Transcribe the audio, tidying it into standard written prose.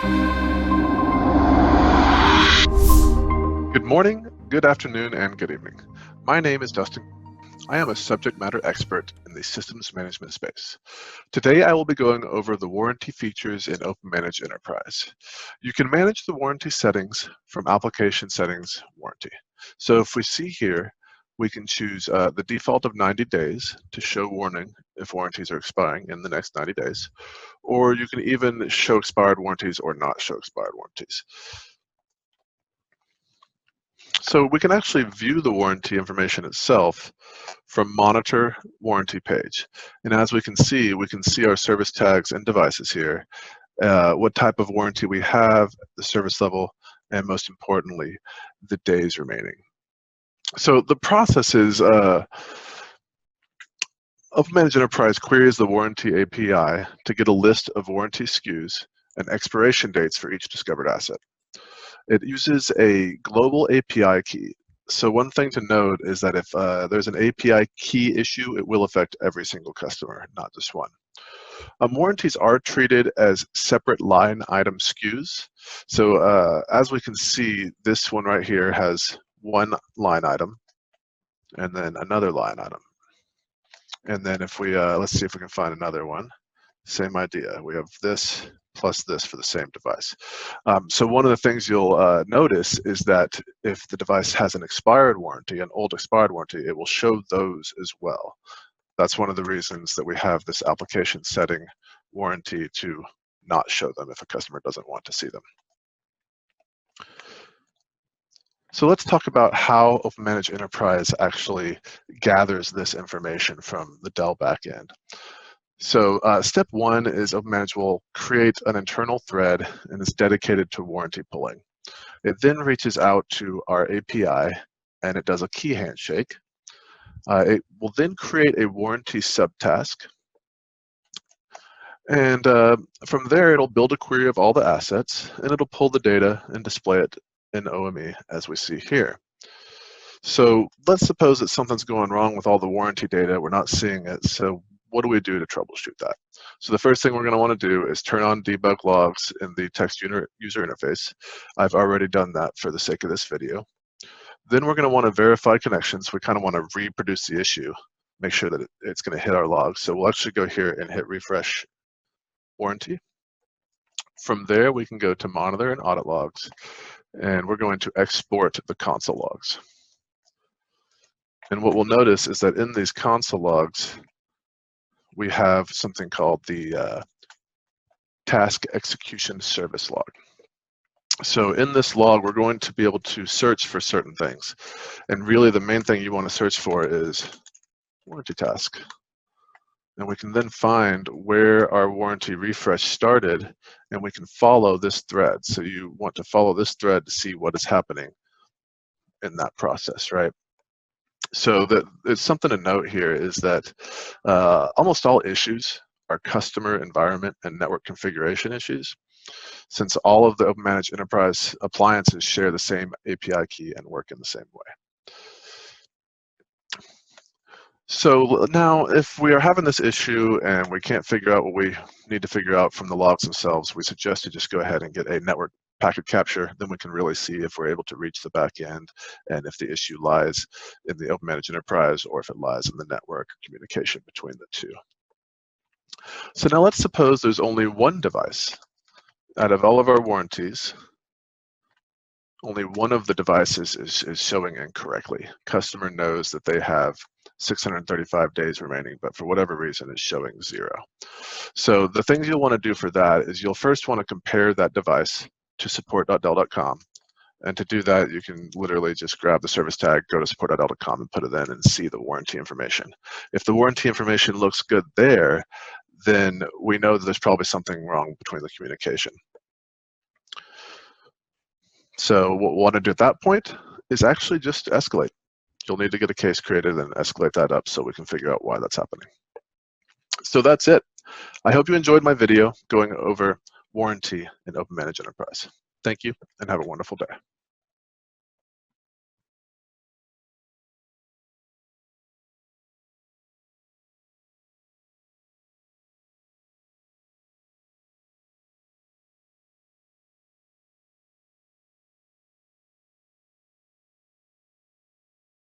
Good morning, good afternoon, and good evening. My name is Dustin. I am a subject matter expert in the systems management space. Today, I will be going over the warranty features in OpenManage Enterprise. You can manage the warranty settings from Application Settings Warranty. So if we see here, we can choose the default of 90 days to show warning if warranties are expiring in the next 90 days, or you can even show expired warranties or not show expired warranties. So we can actually view the warranty information itself from Monitor Warranty page. And as we can see our service tags and devices here, what type of warranty we have, the service level, and most importantly, the days remaining. So the process is OpenManage Enterprise queries the warranty API to get a list of warranty SKUs and expiration dates for each discovered asset. It uses a global API key. So one thing to note is that if there's an API key issue, it will affect every single customer, not just one. Warranties are treated as separate line item SKUs. So as we can see, this one right here has one line item and then another line item. And then if we, let's see if we can find another one. Same idea. We have this plus this for the same device. So one of the things you'll notice is that if the device has an expired warranty, an old expired warranty, it will show those as well. That's one of the reasons that we have this application setting warranty to not show them if a customer doesn't want to see them. So let's talk about how OpenManage Enterprise actually gathers this information from the Dell backend. So step one is OpenManage will create an internal thread and is dedicated to warranty pulling. It then reaches out to our API and it does a key handshake. It will then create a warranty subtask. And from there, it'll build a query of all the assets and it'll pull the data and display it in OME as we see here. So let's suppose that something's going wrong with all the warranty data. We're not seeing it. So what do we do to troubleshoot that? So the first thing we're going to want to do is turn on debug logs in the text user interface. I've already done that for the sake of this video. Then we're going to want to verify connections. We kind of want to reproduce the issue, make sure that it's going to hit our logs. So we'll actually go here and hit refresh warranty. From there, we can go to monitor and audit logs, and we're going to export the console logs. And what we'll notice is that in these console logs, we have something called the task execution service log. So in this log, we're going to be able to search for certain things. And really the main thing you want to search for is warranty task. And we can then find where our warranty refresh started, and we can follow this thread. So you want to follow this thread to see what is happening in that process, right? So it's something to note here is that almost all issues are customer environment and network configuration issues, since all of the OpenManage Enterprise appliances share the same API key and work in the same way. So now if we are having this issue and we can't figure out what we need to figure out from the logs themselves, we suggest to just go ahead and get a network packet capture. Then we can really see if we're able to reach the back end and if the issue lies in the OpenManage Enterprise or if it lies in the network communication between the two. So now let's suppose there's only one device. Out of all of our warranties, only one of the devices is showing incorrectly. Customer knows that they have 635 days remaining, but for whatever reason it's showing 0. So the things you'll want to do for that is you'll first want to compare that device to support.dell.com. And to do that, you can literally just grab the service tag, go to support.dell.com and put it in and see the warranty information. If the warranty information looks good there, then we know that there's probably something wrong between the communication. So what we'll want to do at that point is actually just escalate. You'll need to get a case created and escalate that up so we can figure out why that's happening. So that's it. I hope you enjoyed my video going over warranty in OpenManage Enterprise. Thank you and have a wonderful day.